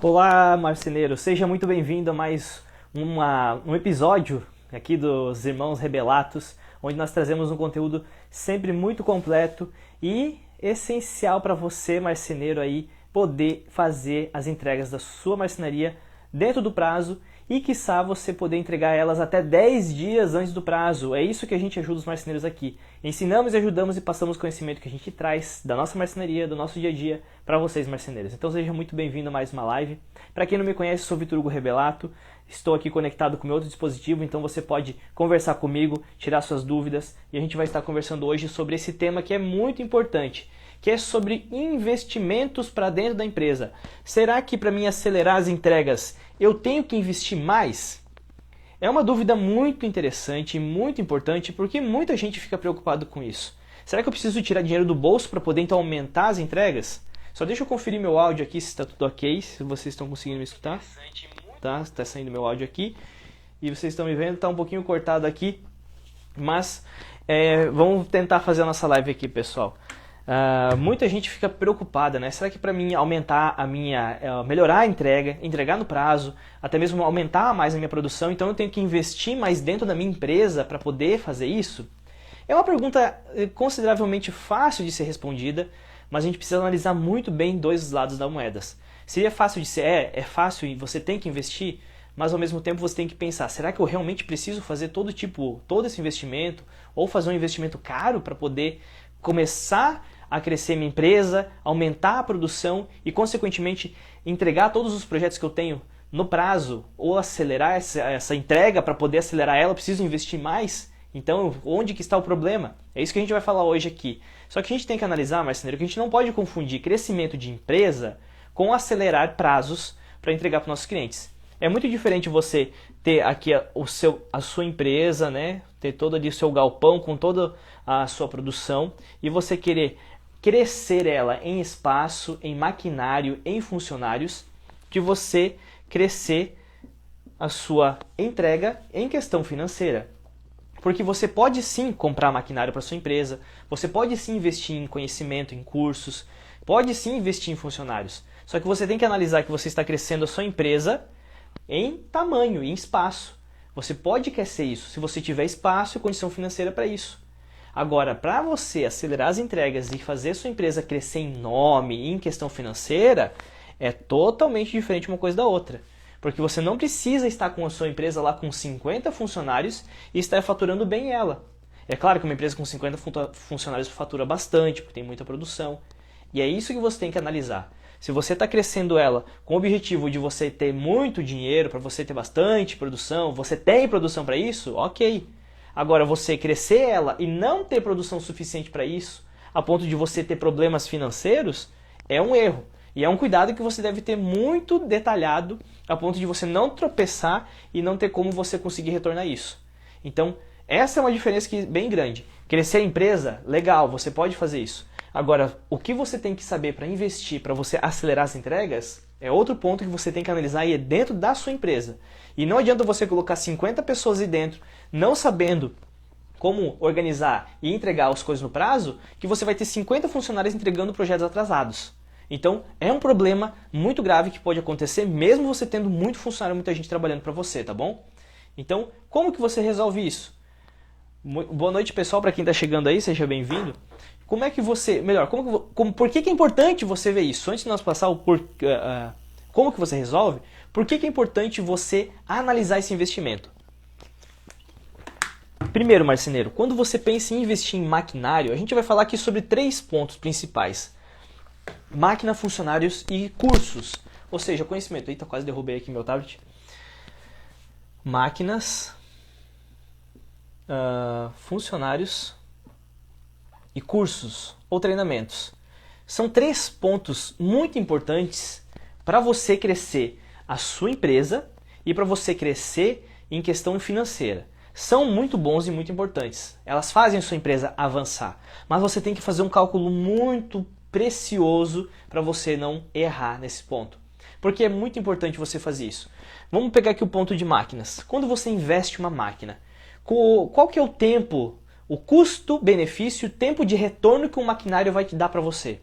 Olá, marceneiro! Seja muito bem-vindo a mais um episódio aqui dos Irmãos Rebelatos, onde nós trazemos um conteúdo sempre muito completo e essencial para você, marceneiro, aí, poder fazer as entregas da sua marcenaria dentro do prazo e, quiçá, você poder entregar elas até 10 dias antes do prazo. É isso que a gente ajuda os marceneiros aqui. Ensinamos, ajudamos e passamos o conhecimento que a gente traz da nossa marcenaria, do nosso dia a dia, para vocês, marceneiros. Então seja muito bem-vindo a mais uma live. Para quem não me conhece, sou Vitor Hugo Rebelato. Estou aqui conectado com meu outro dispositivo, então você pode conversar comigo, tirar suas dúvidas, e a gente vai estar conversando hoje sobre esse tema que é muito importante, que é sobre investimentos para dentro da empresa. Será que para mim acelerar as entregas eu tenho que investir mais? É uma dúvida muito interessante e muito importante porque muita gente fica preocupado com isso. Será que eu preciso tirar dinheiro do bolso para poder então aumentar as entregas? Só deixa eu conferir meu áudio aqui se está tudo ok, se vocês estão conseguindo me escutar. Tá, está saindo meu áudio aqui e vocês estão me vendo, está um pouquinho cortado aqui, mas vamos tentar fazer a nossa live aqui, pessoal. Muita gente fica preocupada, né? Será que para mim aumentar melhorar a entrega, entregar no prazo, até mesmo aumentar mais a minha produção, então eu tenho que investir mais dentro da minha empresa para poder fazer isso? É uma pergunta consideravelmente fácil de ser respondida, mas a gente precisa analisar muito bem dois lados da moeda. Seria fácil de ser, é fácil e você tem que investir, mas ao mesmo tempo você tem que pensar, será que eu realmente preciso fazer todo esse investimento, ou fazer um investimento caro para poder começar a crescer minha empresa, aumentar a produção e, consequentemente, entregar todos os projetos que eu tenho no prazo ou acelerar essa entrega para poder acelerar ela, eu preciso investir mais? Então, onde que está o problema? É isso que a gente vai falar hoje aqui. Só que a gente tem que analisar, marceneiro, que a gente não pode confundir crescimento de empresa com acelerar prazos para entregar para os nossos clientes. É muito diferente você ter aqui a sua empresa, né? Ter todo ali o seu galpão com toda a sua produção e você querer crescer ela em espaço, em maquinário, em funcionários, de você crescer a sua entrega em questão financeira. Porque você pode sim comprar maquinário para sua empresa, você pode sim investir em conhecimento, em cursos, pode sim investir em funcionários. Só que você tem que analisar que você está crescendo a sua empresa em tamanho, em espaço. Você pode crescer isso se você tiver espaço e condição financeira para isso. Agora, para você acelerar as entregas e fazer a sua empresa crescer em nome e em questão financeira, é totalmente diferente uma coisa da outra. Porque você não precisa estar com a sua empresa lá com 50 funcionários e estar faturando bem ela. É claro que uma empresa com 50 funcionários fatura bastante, porque tem muita produção. E é isso que você tem que analisar. Se você está crescendo ela com o objetivo de você ter muito dinheiro, para você ter bastante produção, você tem produção para isso, ok. Agora, você crescer ela e não ter produção suficiente para isso, a ponto de você ter problemas financeiros, é um erro. E é um cuidado que você deve ter muito detalhado, a ponto de você não tropeçar e não ter como você conseguir retornar isso. Então, essa é uma diferença bem grande. Crescer a empresa, legal, você pode fazer isso. Agora, o que você tem que saber para investir, para você acelerar as entregas, é outro ponto que você tem que analisar e é dentro da sua empresa. E não adianta você colocar 50 pessoas aí dentro, não sabendo como organizar e entregar as coisas no prazo, que você vai ter 50 funcionários entregando projetos atrasados. Então, é um problema muito grave que pode acontecer, mesmo você tendo muito funcionário, muita gente trabalhando para você, tá bom? Então, como que você resolve isso? Boa noite, pessoal, para quem está chegando aí, seja bem-vindo. Como é que você, melhor, por que é importante você ver isso? Antes de nós passar como que você resolve, por que é importante você analisar esse investimento? Primeiro, marceneiro, quando você pensa em investir em maquinário, a gente vai falar aqui sobre 3 pontos principais. Máquina, funcionários e cursos. Ou seja, conhecimento. Eita, quase derrubei aqui meu tablet. Máquinas, funcionários e cursos ou treinamentos. São 3 pontos muito importantes para você crescer a sua empresa e para você crescer em questão financeira. São muito bons e muito importantes. Elas fazem a sua empresa avançar. Mas você tem que fazer um cálculo muito precioso para você não errar nesse ponto. Porque é muito importante você fazer isso. Vamos pegar aqui o ponto de máquinas. Quando você investe uma máquina, qual que é o tempo, o custo-benefício, o tempo de retorno que um maquinário vai te dar para você?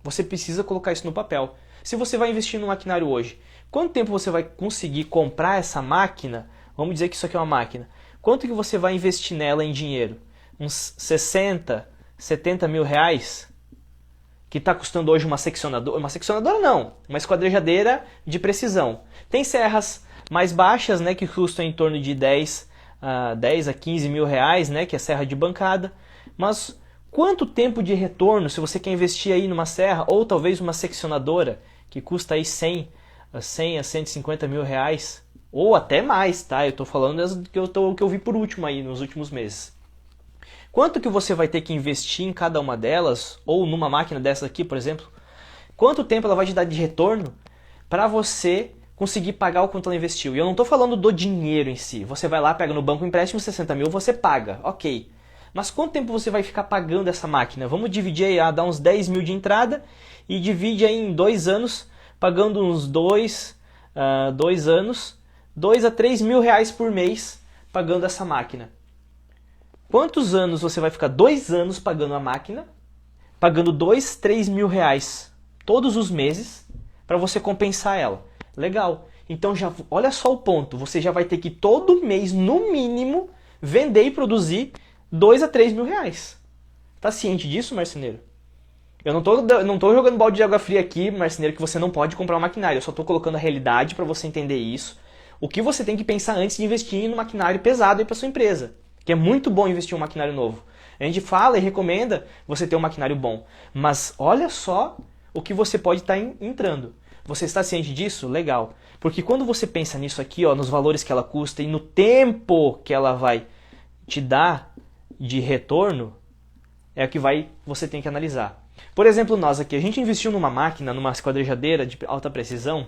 Você precisa colocar isso no papel. Se você vai investir no maquinário hoje, quanto tempo você vai conseguir comprar essa máquina? Vamos dizer que isso aqui é uma máquina. Quanto que você vai investir nela em dinheiro? Uns 60, 70 mil reais? Que está custando hoje uma seccionadora não, uma esquadrejadeira de precisão. Tem serras mais baixas, né, que custam em torno de 10 a 15 mil reais, né, que é serra de bancada. Mas quanto tempo de retorno, se você quer investir aí numa serra, ou talvez uma seccionadora, que custa aí 100 a 150 mil reais, ou até mais, tá? Eu estou falando das que eu vi por último aí, nos últimos meses. Quanto que você vai ter que investir em cada uma delas, ou numa máquina dessa aqui, por exemplo? Quanto tempo ela vai te dar de retorno para você conseguir pagar o quanto ela investiu? E eu não estou falando do dinheiro em si. Você vai lá, pega no banco um empréstimo 60 mil, você paga, ok. Mas quanto tempo você vai ficar pagando essa máquina? Vamos dividir aí, dá uns 10 mil de entrada e divide aí em 2 anos, pagando uns 2 anos, 2 a 3 mil reais por mês pagando essa máquina. Quantos anos você vai ficar 2 anos pagando a máquina, pagando 2, 3 mil reais todos os meses para você compensar ela? Legal. Então já olha só o ponto, você já vai ter que todo mês, no mínimo, vender e produzir 2 a 3 mil reais. Tá ciente disso, marceneiro? Eu não tô jogando balde de água fria aqui, marceneiro, que você não pode comprar um maquinário. Eu só tô colocando a realidade para você entender isso. O que você tem que pensar antes de investir no maquinário pesado para sua empresa. Que é muito bom investir em um maquinário novo. A gente fala e recomenda você ter um maquinário bom. Mas olha só o que você pode estar entrando. Você está ciente disso? Legal. Porque quando você pensa nisso aqui, ó, nos valores que ela custa e no tempo que ela vai te dar de retorno, é o que você tem que analisar. Por exemplo, nós aqui, a gente investiu numa máquina, numa esquadrejadeira de alta precisão,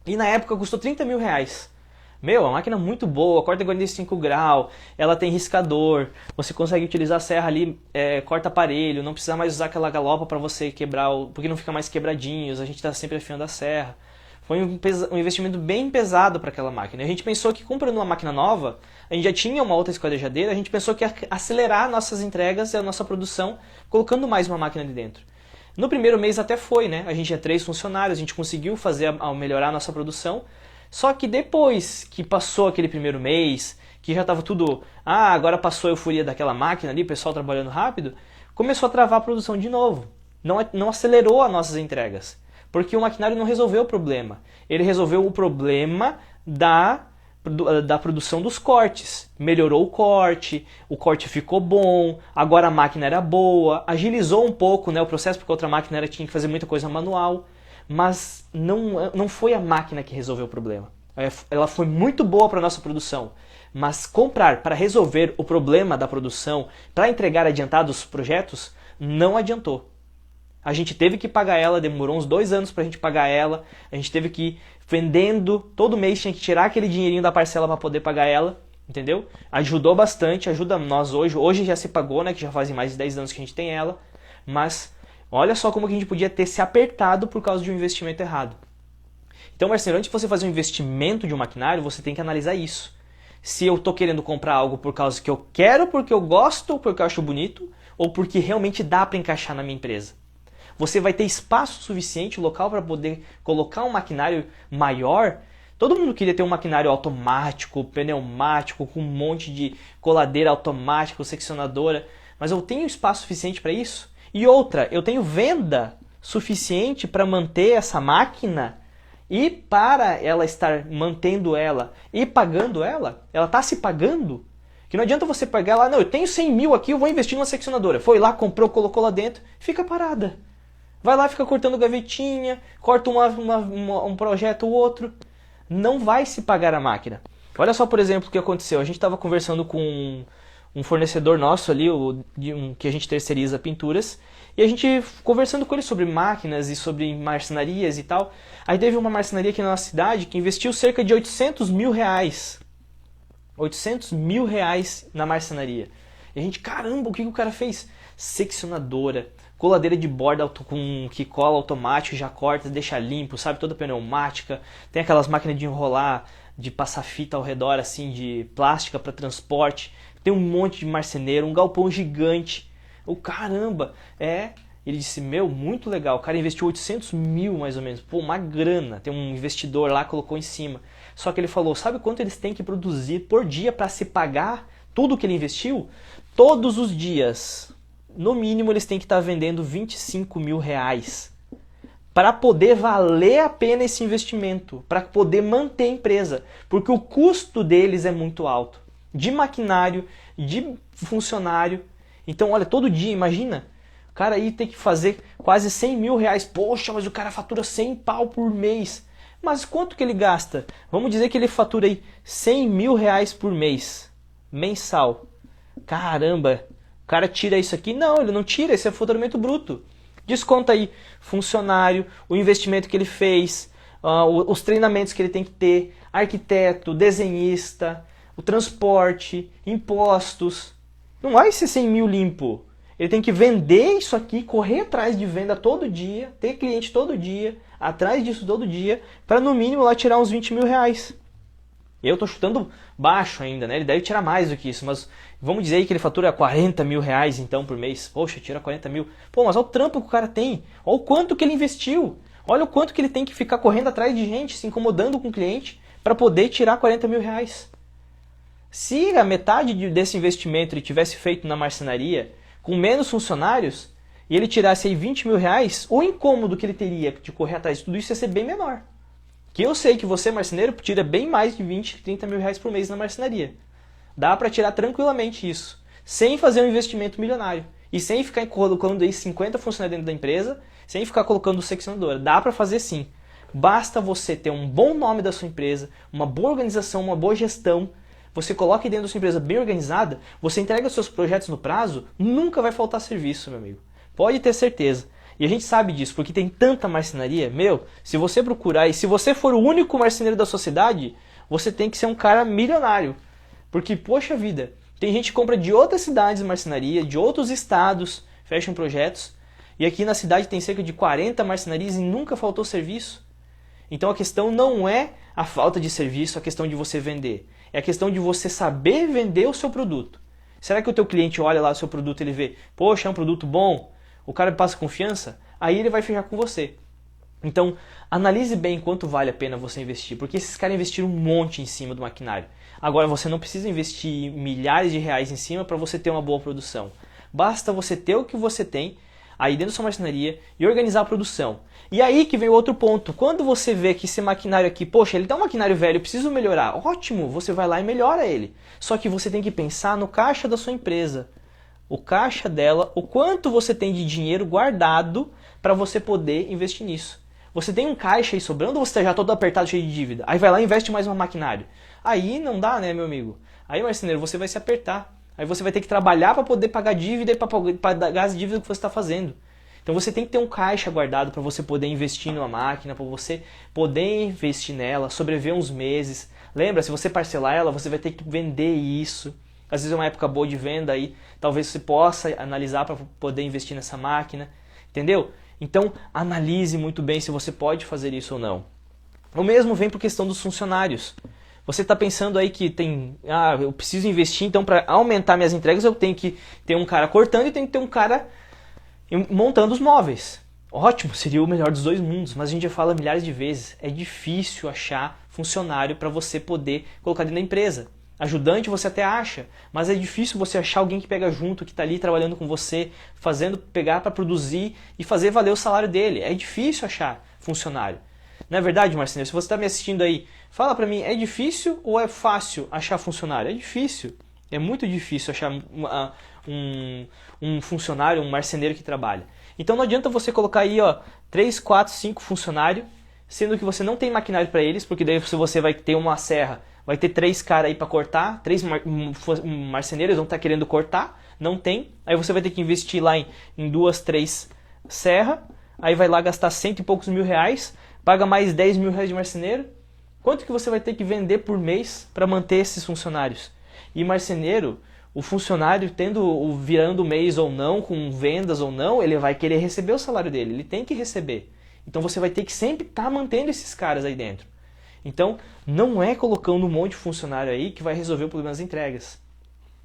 e na época custou 30 mil reais. Meu, é uma máquina muito boa, corta 45 graus, ela tem riscador, você consegue utilizar a serra ali, corta aparelho, não precisa mais usar aquela galopa para você quebrar, porque não fica mais quebradinhos, a gente está sempre afiando a serra. Foi um investimento bem pesado para aquela máquina. A gente pensou que comprando uma máquina nova, a gente já tinha uma outra esquadrejadeira, a gente pensou que ia acelerar nossas entregas e a nossa produção, colocando mais uma máquina ali dentro. No primeiro mês até foi, né? A gente tinha 3 funcionários, a gente conseguiu melhorar a nossa produção. Só que depois que passou aquele primeiro mês, que já estava tudo... agora passou a euforia daquela máquina ali, o pessoal trabalhando rápido, começou a travar a produção de novo. Não acelerou as nossas entregas. Porque o maquinário não resolveu o problema. Ele resolveu o problema da produção dos cortes. Melhorou o corte ficou bom, agora a máquina era boa, agilizou um pouco, né, o processo, porque a outra máquina tinha que fazer muita coisa manual. Mas não foi a máquina que resolveu o problema. Ela foi muito boa para a nossa produção, mas comprar para resolver o problema da produção, para entregar adiantados projetos, não adiantou. A gente teve que pagar ela, demorou uns 2 anos para a gente pagar ela, a gente teve que ir vendendo, todo mês tinha que tirar aquele dinheirinho da parcela para poder pagar ela, entendeu? Ajudou bastante, ajuda nós hoje já se pagou, né, que já fazem mais de 10 anos que a gente tem ela, mas... olha só como que a gente podia ter se apertado por causa de um investimento errado. Então, marceneiro, antes de você fazer um investimento de um maquinário, você tem que analisar isso. Se eu estou querendo comprar algo por causa que eu quero, porque eu gosto, ou porque eu acho bonito, ou porque realmente dá para encaixar na minha empresa. Você vai ter espaço suficiente, local, para poder colocar um maquinário maior. Todo mundo queria ter um maquinário automático, pneumático, com um monte de coladeira automática, seccionadora, mas eu tenho espaço suficiente para isso? E outra, eu tenho venda suficiente para manter essa máquina e para ela estar mantendo ela e pagando ela está se pagando? Que não adianta você pagar lá, não, eu tenho 100 mil aqui, eu vou investir numa seccionadora. Foi lá, comprou, colocou lá dentro, fica parada. Vai lá, fica cortando gavetinha, corta um projeto ou outro. Não vai se pagar a máquina. Olha só, por exemplo, o que aconteceu. A gente estava conversando com um fornecedor nosso ali, que a gente terceiriza pinturas, e a gente conversando com ele sobre máquinas e sobre marcenarias e tal. Aí teve uma marcenaria aqui na nossa cidade que investiu cerca de 800 mil reais. 800 mil reais na marcenaria. E a gente, caramba, o que o cara fez? Seccionadora, coladeira de borda que cola automático, já corta, deixa limpo, sabe, toda pneumática. Tem aquelas máquinas de enrolar, de passar fita ao redor, assim, de plástica para transporte. Tem um monte de marceneiro, um galpão gigante. O caramba, Ele disse, meu, muito legal, o cara investiu 800 mil mais ou menos, pô, uma grana, tem um investidor lá, colocou em cima. Só que ele falou, sabe quanto eles têm que produzir por dia para se pagar tudo que ele investiu? Todos os dias, no mínimo, eles têm que estar vendendo 25 mil reais para poder valer a pena esse investimento, para poder manter a empresa, porque o custo deles é muito alto, de maquinário, de funcionário. Então, olha, todo dia, imagina, o cara aí tem que fazer quase 100 mil reais. Poxa, mas o cara fatura 100 pau por mês. Mas quanto que ele gasta? Vamos dizer que ele fatura aí 100 mil reais por mês, mensal. Caramba, o cara tira isso aqui? Não, ele não tira, esse é faturamento bruto. Desconta aí funcionário, o investimento que ele fez, os treinamentos que ele tem que ter, arquiteto, desenhista, o transporte, impostos. Não vai ser 100 mil limpo. Ele tem que vender isso aqui, correr atrás de venda todo dia, ter cliente todo dia, atrás disso todo dia, para no mínimo lá tirar uns 20 mil reais. Eu estou chutando baixo ainda, né? Ele deve tirar mais do que isso, mas vamos dizer aí que ele fatura 40 mil reais então por mês. Poxa, tira 40 mil. Pô, mas olha o trampo que o cara tem. Olha o quanto que ele investiu. Olha o quanto que ele tem que ficar correndo atrás de gente, se incomodando com o cliente, para poder tirar 40 mil reais. Se a metade desse investimento ele tivesse feito na marcenaria, com menos funcionários, e ele tirasse aí 20 mil reais, o incômodo que ele teria de correr atrás de tudo isso ia ser bem menor. Que eu sei que você, marceneiro, tira bem mais de 20, 30 mil reais por mês na marcenaria. Dá para tirar tranquilamente isso, sem fazer um investimento milionário. E sem ficar colocando aí 50 funcionários dentro da empresa, sem ficar colocando seccionadora. Dá para fazer sim. Basta você ter um bom nome da sua empresa, uma boa organização, uma boa gestão. Você coloca dentro da sua empresa bem organizada, você entrega os seus projetos no prazo, nunca vai faltar serviço, meu amigo. Pode ter certeza. E a gente sabe disso, porque tem tanta marcenaria. Meu, se você procurar e se você for o único marceneiro da sua cidade, você tem que ser um cara milionário. Porque, poxa vida, tem gente que compra de outras cidades marcenaria, de outros estados, fecham projetos. E aqui na cidade tem cerca de 40 marcenarias e nunca faltou serviço. Então a questão não é a falta de serviço, a questão de você vender. É a questão de você saber vender o seu produto. Será que o teu cliente olha lá o seu produto e ele vê, poxa, é um produto bom, o cara passa confiança? Aí ele vai fechar com você. Então, analise bem quanto vale a pena você investir, porque esses caras investiram um monte em cima do maquinário. Agora, você não precisa investir milhares de reais em cima para você ter uma boa produção. Basta você ter o que você tem aí dentro da sua marcenaria e organizar a produção. E aí que vem o outro ponto. Quando você vê que esse maquinário aqui, poxa, ele tá um maquinário velho, eu preciso melhorar. Ótimo, você vai lá e melhora ele. Só que você tem que pensar no caixa da sua empresa. O caixa dela, o quanto você tem de dinheiro guardado para você poder investir nisso. Você tem um caixa aí sobrando ou você está já todo apertado, cheio de dívida? Aí vai lá e investe mais um maquinário. Aí não dá, né, meu amigo? Aí, marceneiro, você vai se apertar. Aí você vai ter que trabalhar para poder pagar dívida e para pagar as dívidas que você está fazendo. Então você tem que ter um caixa guardado para você poder investir numa máquina, para você poder investir nela, sobreviver uns meses. Lembra, se você parcelar ela, você vai ter que vender isso. Às vezes é uma época boa de venda aí, talvez você possa analisar para poder investir nessa máquina. Entendeu? Então analise muito bem se você pode fazer isso ou não. O mesmo vem para a questão dos funcionários. Você está pensando aí que eu preciso investir, então para aumentar minhas entregas eu tenho que ter um cara cortando e tenho que ter um cara montando os móveis. Ótimo, seria o melhor dos dois mundos, mas a gente já fala milhares de vezes, é difícil achar funcionário para você poder colocar dentro da empresa. Ajudante você até acha, mas é difícil você achar alguém que pega junto, que está ali trabalhando com você, pegar para produzir e fazer valer o salário dele. É difícil achar funcionário. Não é verdade, Marceneiro? Se você está me assistindo aí, fala para mim, é difícil ou é fácil achar funcionário? É difícil. É muito difícil achar um funcionário, um marceneiro que trabalha. Então não adianta você colocar aí 3, 4, 5 funcionários, sendo que você não tem maquinário para eles, porque daí você vai ter uma serra, vai ter 3 caras aí para cortar, 3 marceneiros vão estar querendo cortar, não tem. Aí você vai ter que investir lá em 2, 3 serras, aí vai lá gastar 100 e poucos mil reais, paga mais 10 mil reais de marceneiro. Quanto que você vai ter que vender por mês para manter esses funcionários? E marceneiro, o funcionário virando o mês ou não, com vendas ou não, ele vai querer receber o salário dele, ele tem que receber. Então você vai ter que sempre estar mantendo esses caras aí dentro. Então não é colocando um monte de funcionário aí que vai resolver o problema das entregas.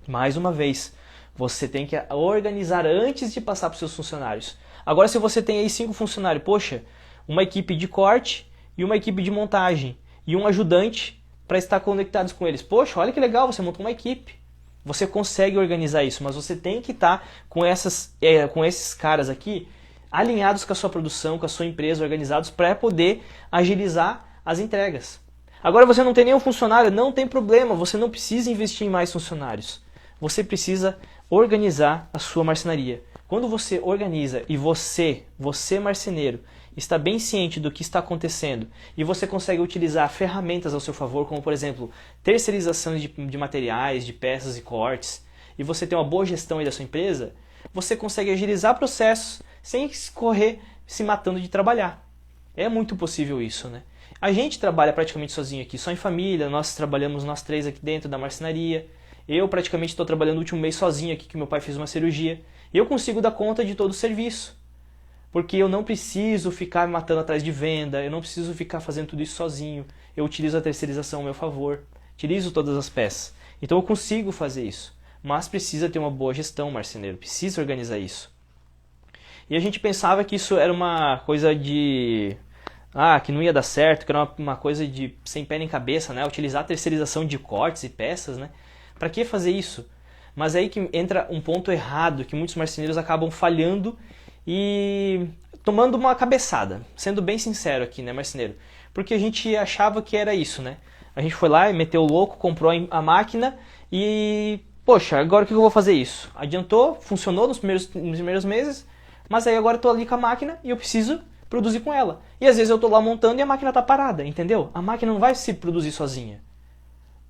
Mais uma vez, você tem que organizar antes de passar para os seus funcionários. Agora se você tem aí 5 funcionários, poxa, uma equipe de corte e uma equipe de montagem e um ajudante para estar conectados com eles. Poxa, olha que legal, você montou uma equipe. Você consegue organizar isso, mas você tem que estar com esses caras aqui alinhados com a sua produção, com a sua empresa, organizados para poder agilizar as entregas. Agora você não tem nenhum funcionário, não tem problema, você não precisa investir em mais funcionários. Você precisa organizar a sua marcenaria. Quando você organiza e você marceneiro, está bem ciente do que está acontecendo e você consegue utilizar ferramentas ao seu favor, como por exemplo, terceirização de materiais, de peças e cortes, e você tem uma boa gestão aí da sua empresa, você consegue agilizar processos sem correr se matando de trabalhar. É muito possível isso, né? A gente trabalha praticamente sozinho aqui, só em família, nós trabalhamos nós 3 aqui dentro da marcenaria. Eu praticamente estou trabalhando o último mês sozinho aqui, que meu pai fez uma cirurgia. E eu consigo dar conta de todo o serviço. Porque eu não preciso ficar me matando atrás de venda, eu não preciso ficar fazendo tudo isso sozinho. Eu utilizo a terceirização ao meu favor, utilizo todas as peças. Então eu consigo fazer isso. Mas precisa ter uma boa gestão, marceneiro, precisa organizar isso. E a gente pensava que isso era uma coisa de... que não ia dar certo, que era uma coisa de sem pé nem cabeça, né? Utilizar a terceirização de cortes e peças, né? Para que fazer isso? Mas é aí que entra um ponto errado, que muitos marceneiros acabam falhando e tomando uma cabeçada. Sendo bem sincero aqui, né, marceneiro? Porque a gente achava que era isso, né? A gente foi lá e meteu o louco, comprou a máquina e... Poxa, agora o que eu vou fazer isso? Adiantou, funcionou nos primeiros meses, mas aí agora eu tô ali com a máquina e eu preciso produzir com ela. E às vezes eu tô lá montando e a máquina tá parada, entendeu? A máquina não vai se produzir sozinha.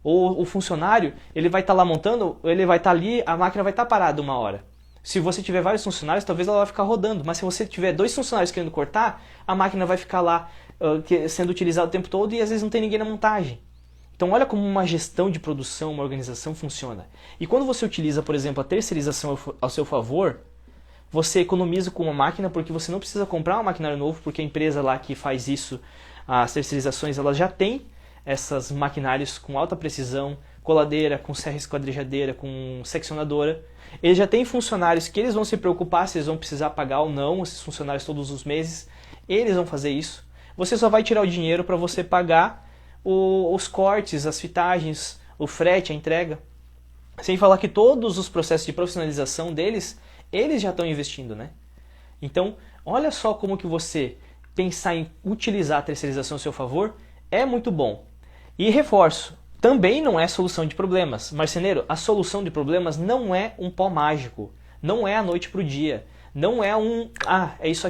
Ou o funcionário, ele vai estar lá montando, ele vai estar ali, a máquina vai estar parada uma hora. Se você tiver vários funcionários, talvez ela vai ficar rodando. Mas se você tiver 2 funcionários querendo cortar, a máquina vai ficar lá sendo utilizada o tempo todo e às vezes não tem ninguém na montagem. Então olha como uma gestão de produção, uma organização funciona. E quando você utiliza, por exemplo, a terceirização ao seu favor, você economiza com uma máquina porque você não precisa comprar um maquinário novo, porque a empresa lá que faz isso, as terceirizações, ela já tem essas maquinários com alta precisão, coladeira, com serra esquadrejadeira, com seccionadora. Eles já têm funcionários que eles vão se preocupar se eles vão precisar pagar ou não esses funcionários todos os meses. Eles vão fazer isso. Você só vai tirar o dinheiro para você pagar os cortes, as fitagens, o frete, a entrega. Sem falar que todos os processos de profissionalização deles, eles já estão investindo, né? Então, olha só como que você pensar em utilizar a terceirização a seu favor é muito bom. E reforço, também não é solução de problemas. Marceneiro, a solução de problemas não é um pó mágico, não é a noite para o dia, não é é isso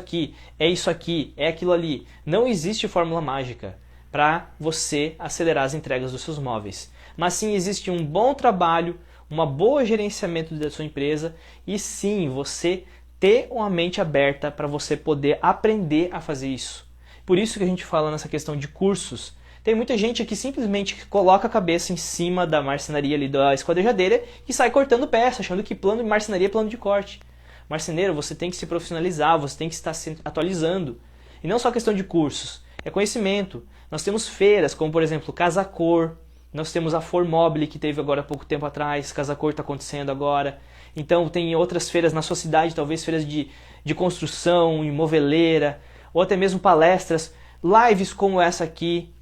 aqui, é aquilo ali. Não existe fórmula mágica para você acelerar as entregas dos seus móveis. Mas sim existe um bom trabalho, um bom gerenciamento da sua empresa e sim você ter uma mente aberta para você poder aprender a fazer isso. Por isso que a gente fala nessa questão de cursos. Tem muita gente que simplesmente coloca a cabeça em cima da marcenaria ali da esquadrejadeira e sai cortando peça, achando que plano de marcenaria é plano de corte. Marceneiro, você tem que se profissionalizar, você tem que estar se atualizando. E não só questão de cursos, é conhecimento. Nós temos feiras, como por exemplo Casa Cor, nós temos a Formobile que teve agora há pouco tempo atrás, Casa Cor está acontecendo agora. Então tem outras feiras na sua cidade, talvez feiras de construção, em moveleira, ou até mesmo palestras, lives como essa aqui,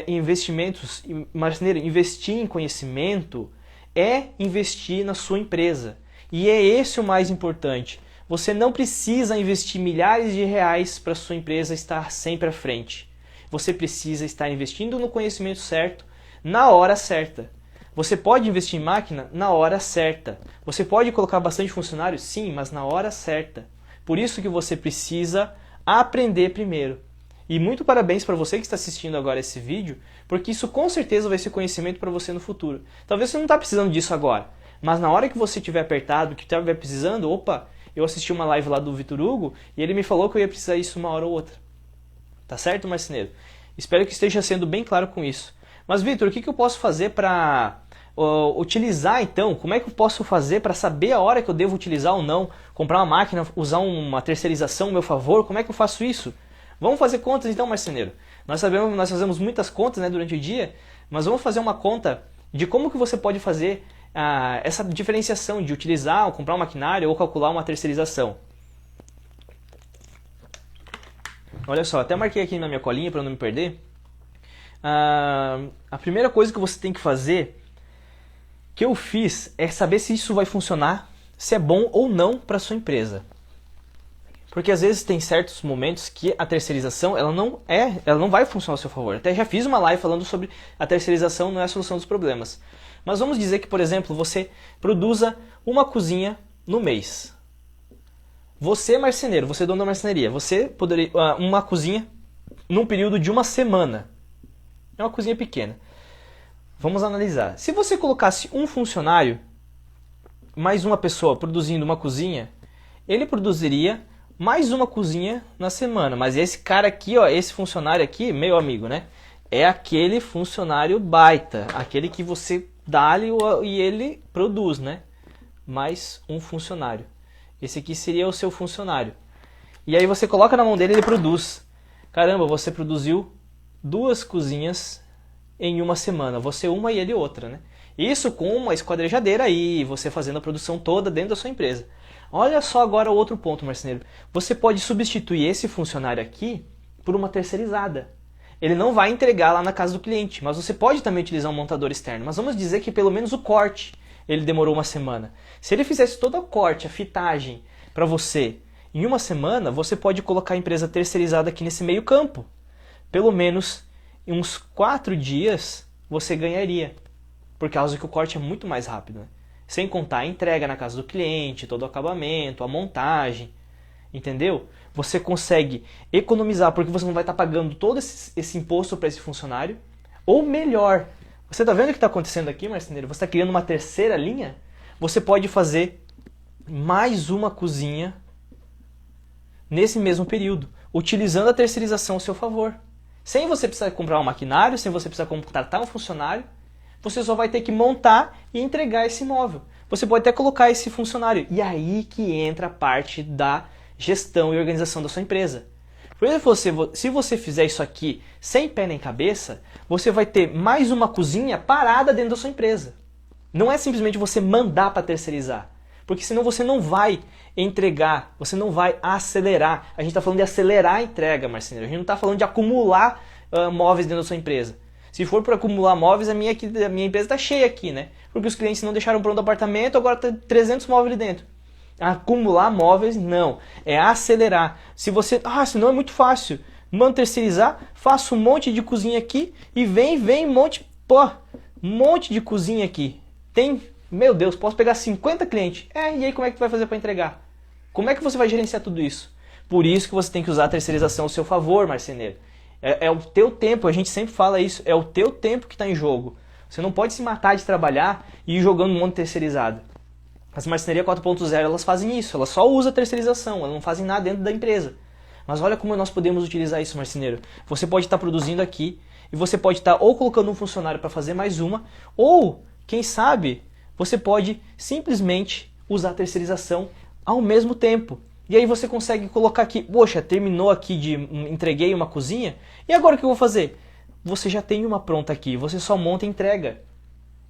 investimentos. Marceneiro, investir em conhecimento é investir na sua empresa. E é esse o mais importante. Você não precisa investir milhares de reais para a sua empresa estar sempre à frente. Você precisa estar investindo no conhecimento certo, na hora certa. Você pode investir em máquina na hora certa. Você pode colocar bastante funcionário? Sim, mas na hora certa. Por isso que você precisa aprender primeiro. E muito parabéns para você que está assistindo agora esse vídeo, porque isso com certeza vai ser conhecimento para você no futuro. Talvez você não está precisando disso agora, mas na hora que você estiver apertado, que estiver precisando, opa, eu assisti uma live lá do Vitor Hugo e ele me falou que eu ia precisar disso uma hora ou outra. Tá certo, marceneiro? Espero que esteja sendo bem claro com isso. Mas Vitor, o que eu posso fazer para utilizar então? Como é que eu posso fazer para saber a hora que eu devo utilizar ou não? Comprar uma máquina, usar uma terceirização a meu favor? Como é que eu faço isso? Vamos fazer contas então, marceneiro. Nós fazemos muitas contas, né, durante o dia, mas vamos fazer uma conta de como que você pode fazer essa diferenciação de utilizar ou comprar um maquinário ou calcular uma terceirização. Olha só, até marquei aqui na minha colinha para não me perder. A primeira coisa que você tem que fazer, que eu fiz, é saber se isso vai funcionar, se é bom ou não para sua empresa. Porque às vezes tem certos momentos que a terceirização ela não vai funcionar ao seu favor. Até já fiz uma live falando sobre a terceirização não é a solução dos problemas. Mas vamos dizer que, por exemplo, você produza uma cozinha no mês. Você, marceneiro, você dono da marcenaria, você poderia uma cozinha num período de uma semana. É uma cozinha pequena. Vamos analisar. Se você colocasse um funcionário mais uma pessoa produzindo uma cozinha, ele produziria mais uma cozinha na semana. Mas esse cara aqui, ó, esse funcionário aqui, meu amigo, né? É aquele funcionário baita, aquele que você dá-lhe e ele produz, né? Mais um funcionário. Esse aqui seria o seu funcionário. E aí você coloca na mão dele e ele produz. Caramba, você produziu 2 cozinhas em uma semana. Você uma e ele outra, né? Isso com uma esquadrejadeira aí, você fazendo a produção toda dentro da sua empresa. Olha só agora o outro ponto, marceneiro. Você pode substituir esse funcionário aqui por uma terceirizada. Ele não vai entregar lá na casa do cliente, mas você pode também utilizar um montador externo. Mas vamos dizer que pelo menos o corte ele demorou uma semana. Se ele fizesse todo o corte, a fitagem para você em uma semana, você pode colocar a empresa terceirizada aqui nesse meio campo. Pelo menos em uns 4 dias você ganharia, por causa que o corte é muito mais rápido, né? Sem contar a entrega na casa do cliente, todo o acabamento, a montagem, entendeu? Você consegue economizar porque você não vai estar pagando todo esse imposto para esse funcionário. Ou melhor, você está vendo o que está acontecendo aqui, marceneiro? Você está criando uma terceira linha? Você pode fazer mais uma cozinha nesse mesmo período, utilizando a terceirização ao seu favor. Sem você precisar comprar um maquinário, sem você precisar contratar um funcionário, você só vai ter que montar e entregar esse imóvel. Você pode até colocar esse funcionário. E aí que entra a parte da gestão e organização da sua empresa. Por exemplo, se você fizer isso aqui sem pé nem cabeça, você vai ter mais uma cozinha parada dentro da sua empresa. Não é simplesmente você mandar para terceirizar, porque senão você não vai entregar, você não vai acelerar. A gente está falando de acelerar a entrega, marceneiro. A gente não está falando de acumular móveis dentro da sua empresa. Se for para acumular móveis, a minha empresa está cheia aqui, né? Porque os clientes não deixaram pronto o apartamento, agora tem 300 móveis ali dentro. Acumular móveis, não. É acelerar. Se você... senão é muito fácil. Manda terceirizar, faço um monte de cozinha aqui e vem um monte de cozinha aqui. Meu Deus, posso pegar 50 clientes. E aí como é que tu vai fazer para entregar? Como é que você vai gerenciar tudo isso? Por isso que você tem que usar a terceirização ao seu favor, marceneiro. É o teu tempo, a gente sempre fala isso, é o teu tempo que está em jogo. Você não pode se matar de trabalhar e ir jogando um monte terceirizado. As marcenaria 4.0 elas fazem isso, elas só usam a terceirização, elas não fazem nada dentro da empresa. Mas olha como nós podemos utilizar isso, marceneiro. Você pode estar produzindo aqui e você pode estar ou colocando um funcionário para fazer mais uma, ou, quem sabe, você pode simplesmente usar a terceirização ao mesmo tempo. E aí você consegue colocar aqui, poxa, terminou aqui entreguei uma cozinha, e agora o que eu vou fazer? Você já tem uma pronta aqui, você só monta e entrega.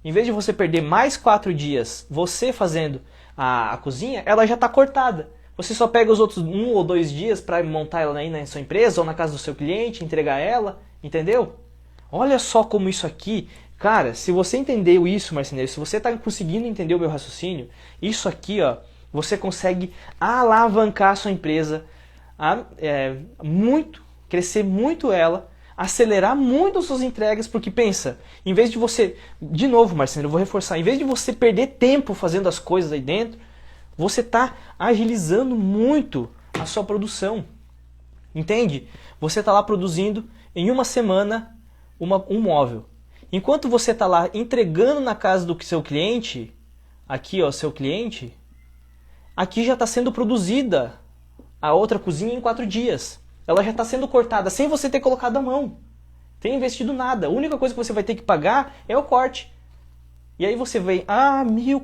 Em vez de você perder mais 4 dias você fazendo a cozinha, ela já está cortada. Você só pega os outros 1 ou 2 dias para montar ela aí na sua empresa ou na casa do seu cliente, entregar ela, entendeu? Olha só como isso aqui, cara, se você entendeu isso, marceneiro, se você está conseguindo entender o meu raciocínio, isso aqui, ó, você consegue alavancar a sua empresa, crescer muito ela, acelerar muito as suas entregas, porque pensa, em vez de você, de novo, marceneiro, eu vou reforçar, em vez de você perder tempo fazendo as coisas aí dentro, você está agilizando muito a sua produção, entende? Você está lá produzindo em uma semana um móvel. Enquanto você está lá entregando na casa do seu cliente, aqui ó, seu cliente, aqui já está sendo produzida a outra cozinha em 4 dias. Ela já está sendo cortada sem você ter colocado a mão. Tem investido nada. A única coisa que você vai ter que pagar é o corte. E aí você vem,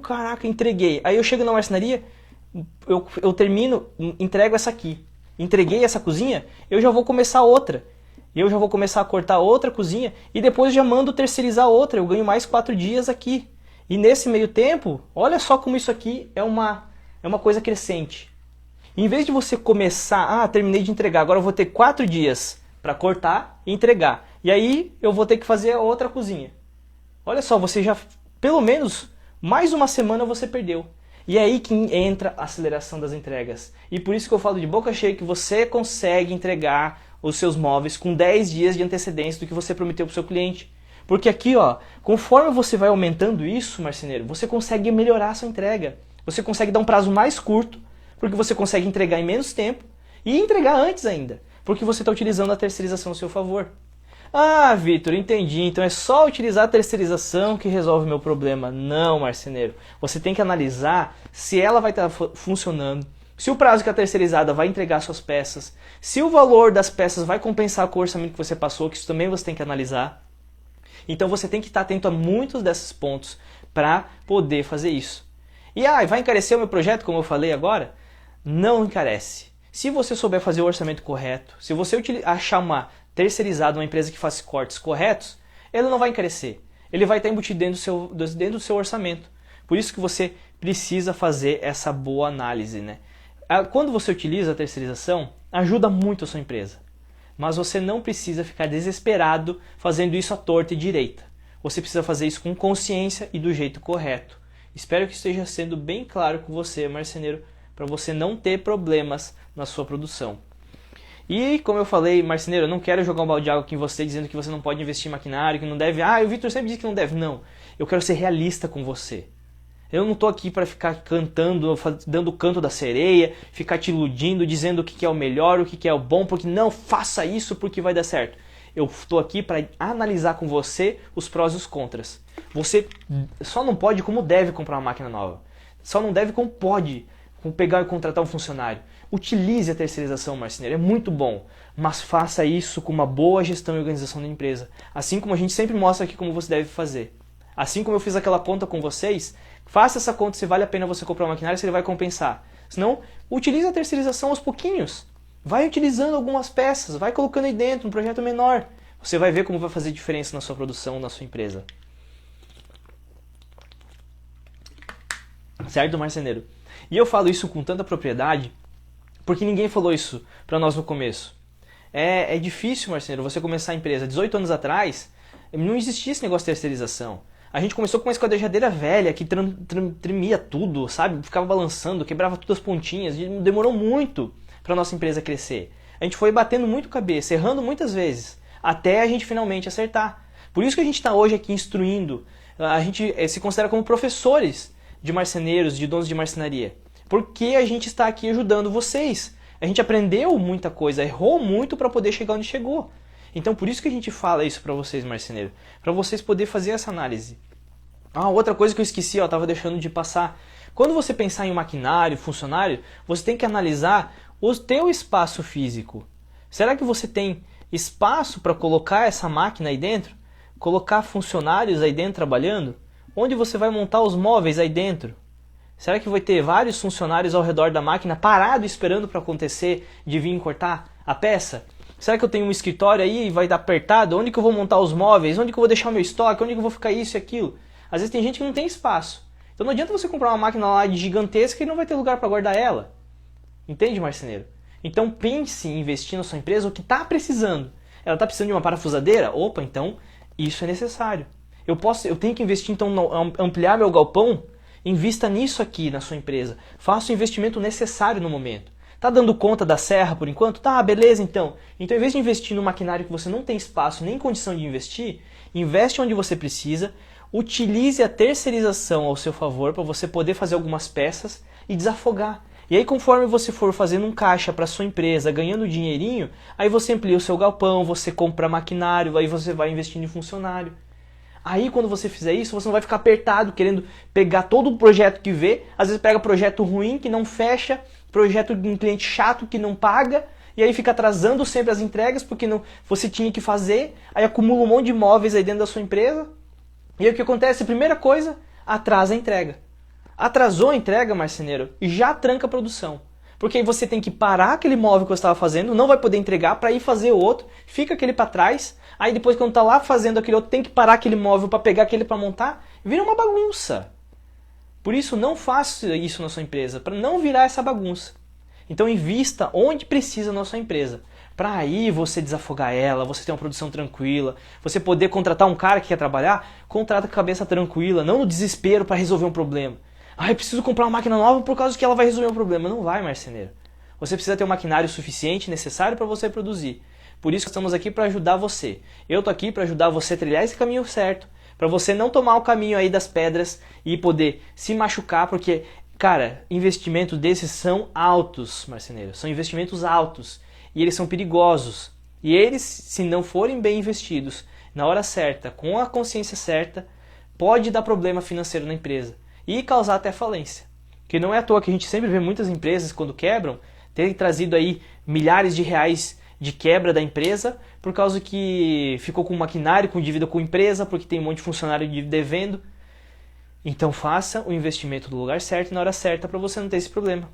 caraca, entreguei. Aí eu chego na marcenaria, eu termino, entrego essa aqui. Entreguei essa cozinha, eu já vou começar outra. Eu já vou começar a cortar outra cozinha e depois já mando terceirizar outra. Eu ganho mais 4 dias aqui. E nesse meio tempo, olha só como isso aqui é uma coisa crescente. Em vez de você começar, terminei de entregar, agora eu vou ter 4 dias para cortar e entregar. E aí eu vou ter que fazer a outra cozinha. Olha só, você já, pelo menos, mais uma semana você perdeu. E é aí que entra a aceleração das entregas. E por isso que eu falo de boca cheia que você consegue entregar os seus móveis com 10 dias de antecedência do que você prometeu para o seu cliente. Porque aqui, ó, conforme você vai aumentando isso, marceneiro, você consegue melhorar a sua entrega. Você consegue dar um prazo mais curto, porque você consegue entregar em menos tempo e entregar antes ainda, porque você está utilizando a terceirização a seu favor. Ah, Vitor, entendi. Então é só utilizar a terceirização que resolve o meu problema. Não, marceneiro. Você tem que analisar se ela vai estar funcionando, se o prazo que a terceirizada vai entregar suas peças, se o valor das peças vai compensar com o orçamento que você passou, que isso também você tem que analisar. Então você tem que estar atento a muitos desses pontos para poder fazer isso. E vai encarecer o meu projeto, como eu falei agora? Não encarece. Se você souber fazer o orçamento correto, se você achar uma terceirizada, uma empresa que faz cortes corretos, ele não vai encarecer. Ele vai estar embutido dentro do seu orçamento. Por isso que você precisa fazer essa boa análise, né? Quando você utiliza a terceirização, ajuda muito a sua empresa. Mas você não precisa ficar desesperado fazendo isso à torta e direita. Você precisa fazer isso com consciência e do jeito correto. Espero que esteja sendo bem claro com você, marceneiro, para você não ter problemas na sua produção. E, como eu falei, marceneiro, eu não quero jogar um balde de água aqui em você dizendo que você não pode investir em maquinário, que não deve. O Vitor sempre diz que não deve. Não, eu quero ser realista com você. Eu não estou aqui para ficar cantando, dando o canto da sereia, ficar te iludindo, dizendo o que é o melhor, o que é o bom, porque não, faça isso porque vai dar certo. Eu estou aqui para analisar com você os prós e os contras. Você só não pode como deve comprar uma máquina nova. Só não deve como pode pegar e contratar um funcionário. Utilize a terceirização, marceneiro, é muito bom, mas faça isso com uma boa gestão e organização da empresa. Assim como a gente sempre mostra aqui como você deve fazer. Assim como eu fiz aquela conta com vocês, faça essa conta se vale a pena você comprar um maquinário, se ele vai compensar. Senão, utilize a terceirização aos pouquinhos. Vai utilizando algumas peças, vai colocando aí dentro um projeto menor. Você vai ver como vai fazer diferença na sua produção, na sua empresa. Certo, marceneiro? E eu falo isso com tanta propriedade porque ninguém falou isso para nós no começo. É difícil, marceneiro, você começar a empresa. 18 anos atrás, não existia esse negócio de terceirização. A gente começou com uma esquadrejadeira velha que tremia tudo, sabe? Ficava balançando, quebrava todas as pontinhas. Demorou muito para nossa empresa crescer. A gente foi batendo muito cabeça, errando muitas vezes, até a gente finalmente acertar. Por isso que a gente está hoje aqui instruindo. A gente se considera como professores de marceneiros, de donos de marcenaria. Porque a gente está aqui ajudando vocês. A gente aprendeu muita coisa, errou muito para poder chegar onde chegou. Então por isso que a gente fala isso para vocês, marceneiro. Para vocês poderem fazer essa análise. Outra coisa que eu esqueci, estava deixando de passar. Quando você pensar em um maquinário, funcionário, você tem que analisar o teu espaço físico. Será que você tem espaço para colocar essa máquina aí dentro? Colocar funcionários aí dentro trabalhando? Onde você vai montar os móveis aí dentro? Será que vai ter vários funcionários ao redor da máquina parado esperando para acontecer de vir cortar a peça? Será que eu tenho um escritório aí e vai estar apertado? Onde que eu vou montar os móveis? Onde que eu vou deixar o meu estoque? Onde que eu vou ficar isso e aquilo? Às vezes tem gente que não tem espaço. Então não adianta você comprar uma máquina lá de gigantesca e não vai ter lugar para guardar ela. Entende, marceneiro? Então pense em investir na sua empresa o que está precisando. Ela está precisando de uma parafusadeira? Opa, então isso é necessário. Eu tenho que investir então ampliar meu galpão? Invista nisso aqui na sua empresa. Faça o investimento necessário no momento. Tá dando conta da serra por enquanto? Tá, beleza então. Então, em vez de investir no maquinário que você não tem espaço nem condição de investir, investe onde você precisa, utilize a terceirização ao seu favor para você poder fazer algumas peças e desafogar. E aí, conforme você for fazendo um caixa para sua empresa, ganhando dinheirinho, aí você amplia o seu galpão, você compra maquinário, aí você vai investindo em funcionário. Aí quando você fizer isso, você não vai ficar apertado, querendo pegar todo o projeto que vê. Às vezes pega projeto ruim, que não fecha, projeto de um cliente chato que não paga, e aí fica atrasando sempre as entregas, porque você tinha que fazer, aí acumula um monte de imóveis aí dentro da sua empresa. E aí o que acontece? Primeira coisa, atrasa a entrega. Atrasou a entrega, marceneiro, e já tranca a produção. Porque aí você tem que parar aquele móvel que você estava fazendo, não vai poder entregar para ir fazer o outro, fica aquele para trás. Aí depois quando tá lá fazendo aquele outro, tem que parar aquele móvel para pegar aquele para montar, vira uma bagunça. Por isso não faça isso na sua empresa, para não virar essa bagunça. Então invista onde precisa na sua empresa. Para aí você desafogar ela, você ter uma produção tranquila, você poder contratar um cara que quer trabalhar, contrata com a cabeça tranquila, não no desespero para resolver um problema. Ah, eu preciso comprar uma máquina nova por causa que ela vai resolver um problema. Não vai, marceneiro. Você precisa ter um maquinário suficiente, necessário para você produzir. Por isso que estamos aqui para ajudar você. Eu tô aqui para ajudar você a trilhar esse caminho certo, para você não tomar o caminho aí das pedras e poder se machucar, porque, cara, investimentos desses são altos, marceneiro. São investimentos altos e eles são perigosos. E eles, se não forem bem investidos, na hora certa, com a consciência certa, pode dar problema financeiro na empresa e causar até falência. Porque não é à toa que a gente sempre vê muitas empresas, quando quebram, terem trazido aí milhares de reais de quebra da empresa por causa que ficou com maquinário, com dívida com a empresa, porque tem um monte de funcionário devendo. Então faça o investimento no lugar certo e na hora certa para você não ter esse problema.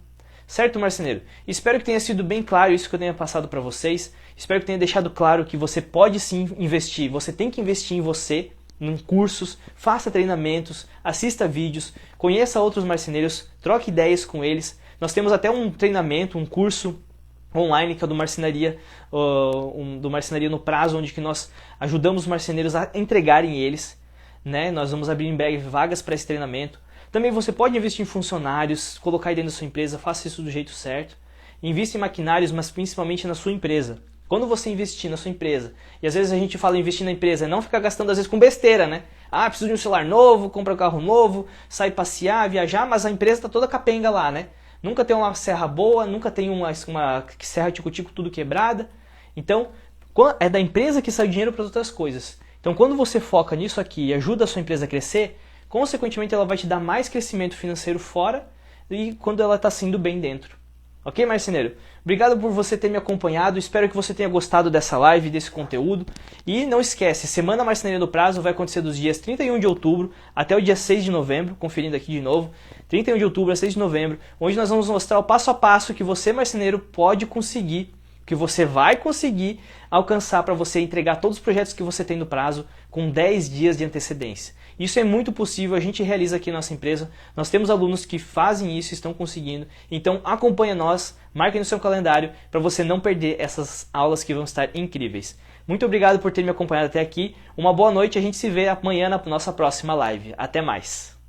Certo, marceneiro? Espero que tenha sido bem claro isso que eu tenha passado para vocês. Espero que tenha deixado claro que você pode sim investir. Você tem que investir em você, em cursos, faça treinamentos, assista vídeos, conheça outros marceneiros, troque ideias com eles. Nós temos até um treinamento, um curso online que é do Marcenaria, do Marcenaria no Prazo, onde que nós ajudamos os marceneiros a entregarem eles. Né? Nós vamos abrir em breve vagas para esse treinamento. Também você pode investir em funcionários, colocar aí dentro da sua empresa, faça isso do jeito certo. Invista em maquinários, mas principalmente na sua empresa. Quando você investir na sua empresa, e às vezes a gente fala investir na empresa, é não ficar gastando às vezes com besteira, né? Ah, preciso de um celular novo, comprar um carro novo, sair passear, viajar, mas a empresa está toda capenga lá, né? Nunca tem uma serra boa, nunca tem uma serra tico-tico tudo quebrada. Então, é da empresa que sai o dinheiro para outras coisas. Então, quando você foca nisso aqui e ajuda a sua empresa a crescer, consequentemente ela vai te dar mais crescimento financeiro fora e quando ela está sendo bem dentro. Ok, marceneiro? Obrigado por você ter me acompanhado, espero que você tenha gostado dessa live, desse conteúdo. E não esquece, Semana Marcenaria no Prazo vai acontecer dos dias 31 de outubro até o dia 6 de novembro, conferindo aqui de novo, 31 de outubro a 6 de novembro, onde nós vamos mostrar o passo a passo que você, marceneiro, pode conseguir, que você vai conseguir alcançar para você entregar todos os projetos que você tem no prazo com 10 dias de antecedência. Isso é muito possível, a gente realiza aqui na nossa empresa, nós temos alunos que fazem isso e estão conseguindo, então acompanha nós, marque no seu calendário para você não perder essas aulas que vão estar incríveis. Muito obrigado por ter me acompanhado até aqui, uma boa noite, a gente se vê amanhã na nossa próxima live. Até mais!